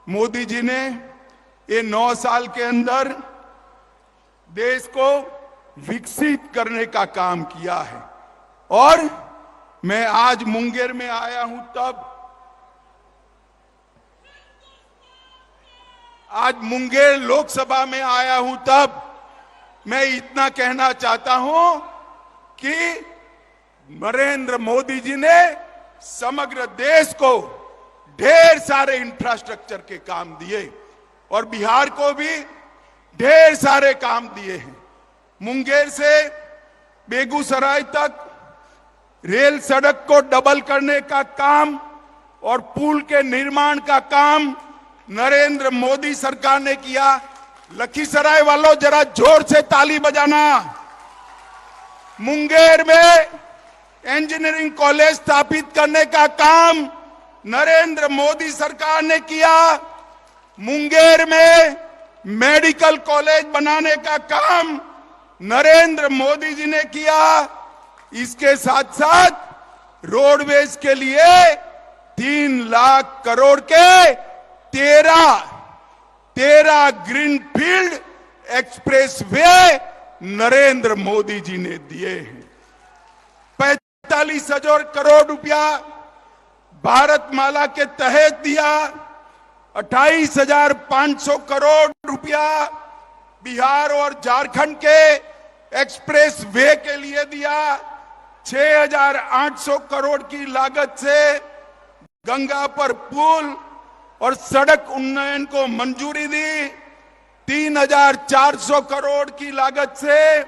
मोदी जी ने ये 9 साल के अंदर देश को विकसित करने का काम किया है। और मैं आज मुंगेर में आया हूं तब आज मुंगेर लोकसभा में आया हूं तब मैं इतना कहना चाहता हूं कि नरेंद्र मोदी जी ने समग्र देश को ढेर सारे इंफ्रास्ट्रक्चर के काम दिए और बिहार को भी ढेर सारे काम दिए हैं। मुंगेर से बेगूसराय तक रेल सड़क को डबल करने का काम और पुल के निर्माण का काम नरेंद्र मोदी सरकार ने किया। लखीसराय वालों जरा जोर से ताली बजाना। मुंगेर में इंजीनियरिंग कॉलेज स्थापित करने का काम नरेंद्र मोदी सरकार ने किया। मुंगेर में मेडिकल कॉलेज बनाने का काम नरेंद्र मोदी जी ने किया। इसके साथ साथ रोडवेज के लिए 3 लाख करोड़ के 13 ग्रीनफील्ड एक्सप्रेसवे नरेंद्र मोदी जी ने दिए हैं। 45,000 करोड़ रुपया भारतमाला के तहत दिया। 28,500 करोड़ रुपया बिहार और झारखंड के एक्सप्रेस वे के लिए दिया। 6,800 करोड़ की लागत से गंगा पर पुल और सड़क उन्नयन को मंजूरी दी। 3,400 करोड़ की लागत से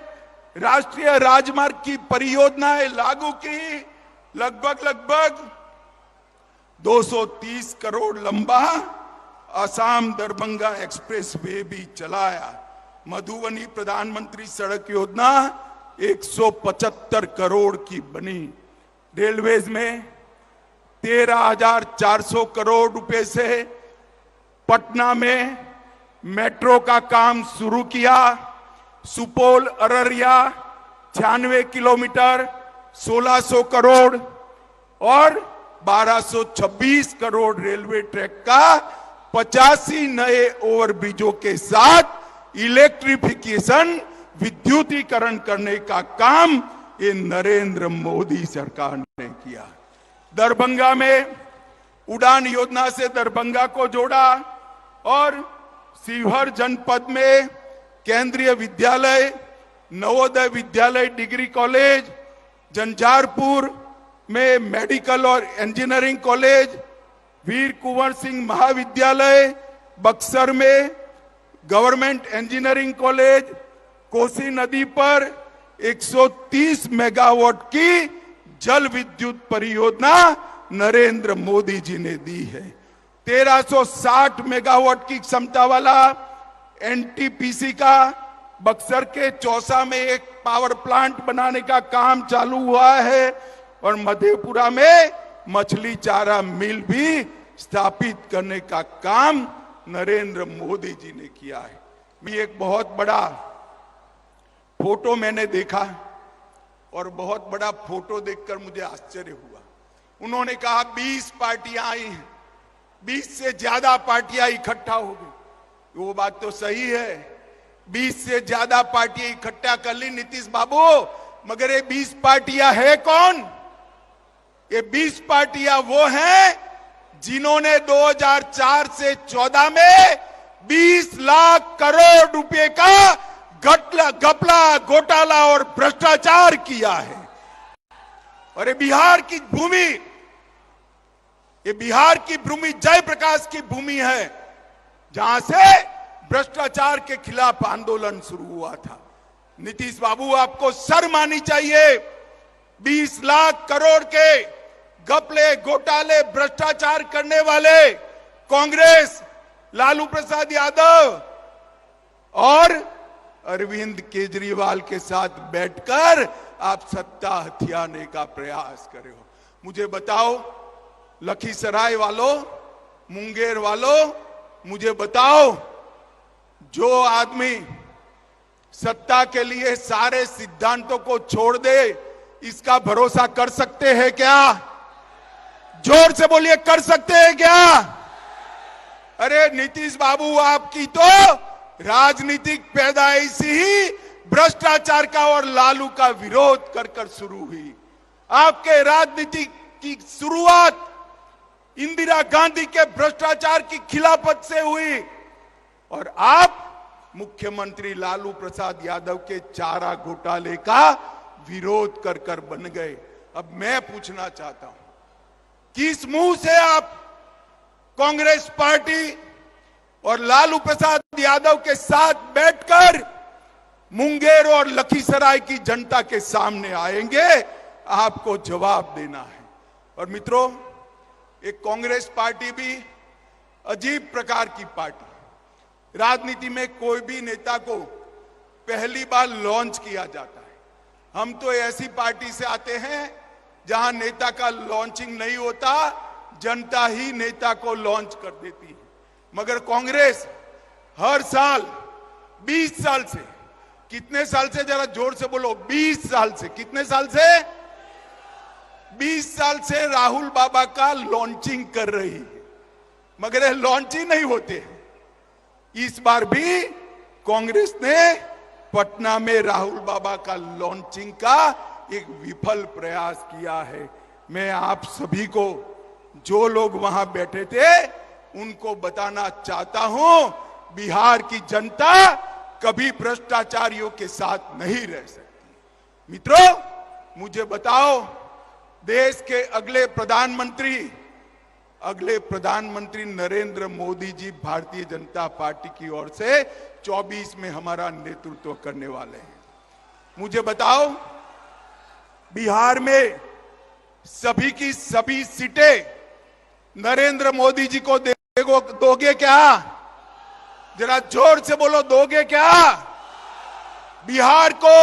राष्ट्रीय राजमार्ग की परियोजनाएं लागू की। लगभग 230 करोड़ लंबा असम दरभंगा एक्सप्रेस वे भी चलाया। मधुबनी प्रधानमंत्री सड़क योजना 175 करोड़ की बनी। रेलवेज में 13,400 करोड़ रुपए से पटना में मेट्रो का काम शुरू किया। सुपौल अररिया 96 किलोमीटर 1,600 करोड़ और 1,226 करोड़ रेलवे ट्रैक का 85 नए ओवरब्रिजों के साथ इलेक्ट्रिफिकेशन विद्युतीकरण करने का काम ये नरेंद्र मोदी सरकार ने किया। दरभंगा में उड़ान योजना से दरभंगा को जोड़ा और शिवहर जनपद में केंद्रीय विद्यालय, नवोदय विद्यालय डिग्री कॉलेज, जंझारपुर में मेडिकल और इंजीनियरिंग कॉलेज, वीर कुंवर सिंह महाविद्यालय, बक्सर में गवर्नमेंट इंजीनियरिंग कॉलेज, कोसी नदी पर 130 मेगावाट की जल विद्युत परियोजना नरेंद्र मोदी जी ने दी है। 1360 मेगावाट की क्षमता वाला एनटीपीसी का बक्सर के चौसा में एक पावर प्लांट बनाने का काम चालू हुआ है और मधेपुरा में मछली चारा मिल भी स्थापित करने का काम नरेंद्र मोदी जी ने किया है। भी एक बहुत बड़ा फोटो मैंने देखा और बहुत बड़ा फोटो देखकर मुझे आश्चर्य हुआ। उन्होंने कहा 20 पार्टियां आई हैं, 20 से ज्यादा पार्टियां इकट्ठा हो गई। वो बात तो सही है, 20 से ज्यादा पार्टियां इकट्ठा कर ली नीतीश बाबू, मगर ये 20 पार्टियां है कौन? ये 20 पार्टियां वो हैं जिन्होंने 2004 से 14 में 20 लाख करोड़ रुपए का घपला, घोटाला और भ्रष्टाचार किया है। और ये बिहार की भूमि जयप्रकाश की भूमि है, जहां से भ्रष्टाचार के खिलाफ आंदोलन शुरू हुआ था। नीतीश बाबू, आपको शर्म आनी चाहिए। 20 लाख करोड़ के घपले, घोटाले, भ्रष्टाचार करने वाले कांग्रेस, लालू प्रसाद यादव और अरविंद केजरीवाल के साथ बैठकर आप सत्ता हथियाने का प्रयास कर रहे हो। मुझे बताओ लखीसराय वालों, मुंगेर वालों, मुझे बताओ, जो आदमी सत्ता के लिए सारे सिद्धांतों को छोड़ दे, इसका भरोसा कर सकते हैं क्या? जोर से बोलिए, कर सकते हैं क्या? अरे नीतीश बाबू, आपकी तो राजनीतिक पैदाइश ही भ्रष्टाचार का और लालू का विरोध कर कर शुरू हुई। आपके राजनीति की शुरुआत इंदिरा गांधी के भ्रष्टाचार की खिलाफत से हुई और आप मुख्यमंत्री लालू प्रसाद यादव के चारा घोटाले का विरोध कर कर बन गए। अब मैं पूछना चाहता हूं, किस मुंह से आप कांग्रेस पार्टी और लालू प्रसाद यादव के साथ बैठकर मुंगेर और लखीसराय की जनता के सामने आएंगे? आपको जवाब देना है। और मित्रों, एक कांग्रेस पार्टी भी अजीब प्रकार की पार्टी। राजनीति में कोई भी नेता को पहली बार लॉन्च किया जाता है। हम तो ऐसी पार्टी से आते हैं जहां नेता का लॉन्चिंग नहीं होता, जनता ही नेता को लॉन्च कर देती है। मगर कांग्रेस हर साल 20 साल से, कितने साल से, जरा जोर से बोलो, 20 साल से, कितने साल से? 20 साल से राहुल बाबा का लॉन्चिंग कर रही है, मगर लॉन्च ही नहीं होते। इस बार भी कांग्रेस ने पटना में राहुल बाबा का लॉन्चिंग का एक विफल प्रयास किया है। मैं आप सभी को, जो लोग वहां बैठे थे, उनको बताना चाहता हूं, बिहार की जनता कभी भ्रष्टाचारियों के साथ नहीं रह सकती। मित्रों, मुझे बताओ, देश के अगले प्रधानमंत्री नरेंद्र मोदी जी भारतीय जनता पार्टी की ओर से 24 में हमारा नेतृत्व करने वाले हैं। मुझे बताओ, बिहार में सभी की सभी सीटें नरेंद्र मोदी जी को दोगे क्या? जरा जोर से बोलो, दोगे क्या? बिहार को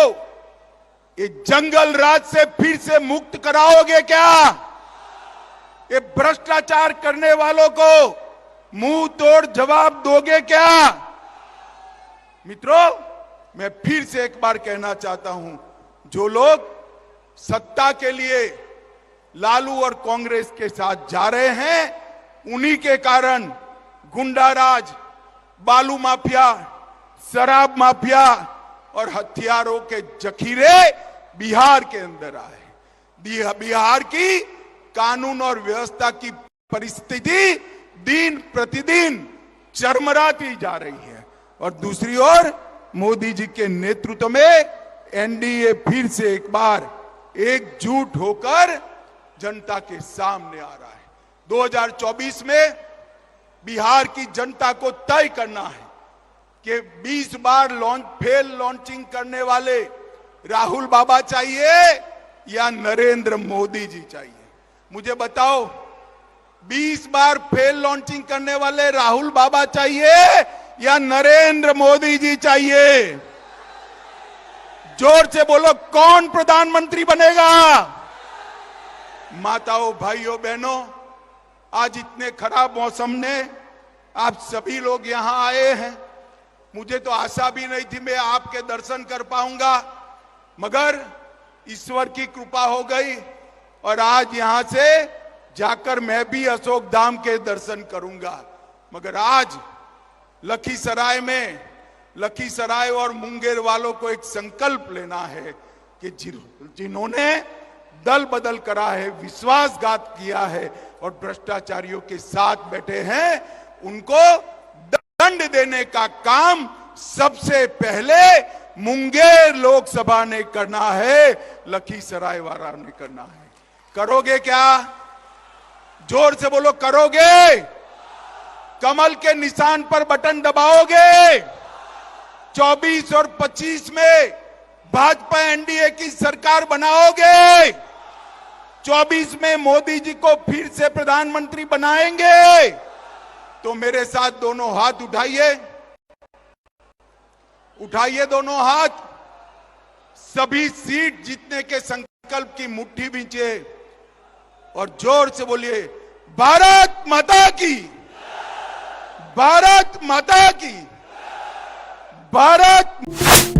ये जंगल राज से फिर से मुक्त कराओगे क्या? ये भ्रष्टाचार करने वालों को मुंह तोड़ जवाब दोगे क्या? मित्रों, मैं फिर से एक बार कहना चाहता हूं, जो लोग सत्ता के लिए लालू और कांग्रेस के साथ जा रहे हैं, उन्हीं के कारण गुंडाराज, बालू माफिया, शराब माफिया और हथियारों के जखीरे बिहार के अंदर आए। बिहार की कानून और व्यवस्था की परिस्थिति दिन प्रतिदिन चरमराती जा रही है और दूसरी ओर मोदी जी के नेतृत्व में एनडीए फिर से एक बार एकजुट होकर जनता के सामने आ रहा है। 2024 में बिहार की जनता को तय करना है कि 20 बार फेल लॉन्चिंग करने वाले राहुल बाबा चाहिए या नरेंद्र मोदी जी चाहिए। मुझे बताओ, 20 बार फेल लॉन्चिंग करने वाले राहुल बाबा चाहिए या नरेंद्र मोदी जी चाहिए? जोर से बोलो, कौन प्रधानमंत्री बनेगा? माताओं, भाइयों, बहनों, आज इतने खराब मौसम ने आप सभी लोग यहां आए हैं। मुझे तो आशा भी नहीं थी मैं आपके दर्शन कर पाऊंगा, मगर ईश्वर की कृपा हो गई और आज यहां से जाकर मैं भी अशोक धाम के दर्शन करूंगा। मगर आज लखीसराय और मुंगेर वालों को एक संकल्प लेना है कि जिन्होंने दल बदल करा है, विश्वासघात किया है और भ्रष्टाचारियों के साथ बैठे हैं, उनको दंड देने का काम सबसे पहले मुंगेर लोकसभा ने करना है, लखीसराय वाला ने करना है। करोगे क्या? जोर से बोलो, करोगे? कमल के निशान पर बटन दबाओगे? 24 और 25 में भाजपा एनडीए की सरकार बनाओगे? 24 में मोदी जी को फिर से प्रधानमंत्री बनाएंगे? तो मेरे साथ दोनों हाथ उठाइए, उठाइए दोनों हाथ। सभी सीट जीतने के संकल्प की मुट्ठी बींचे और जोर से बोलिए, भारत माता की, भारत माता की, भारत।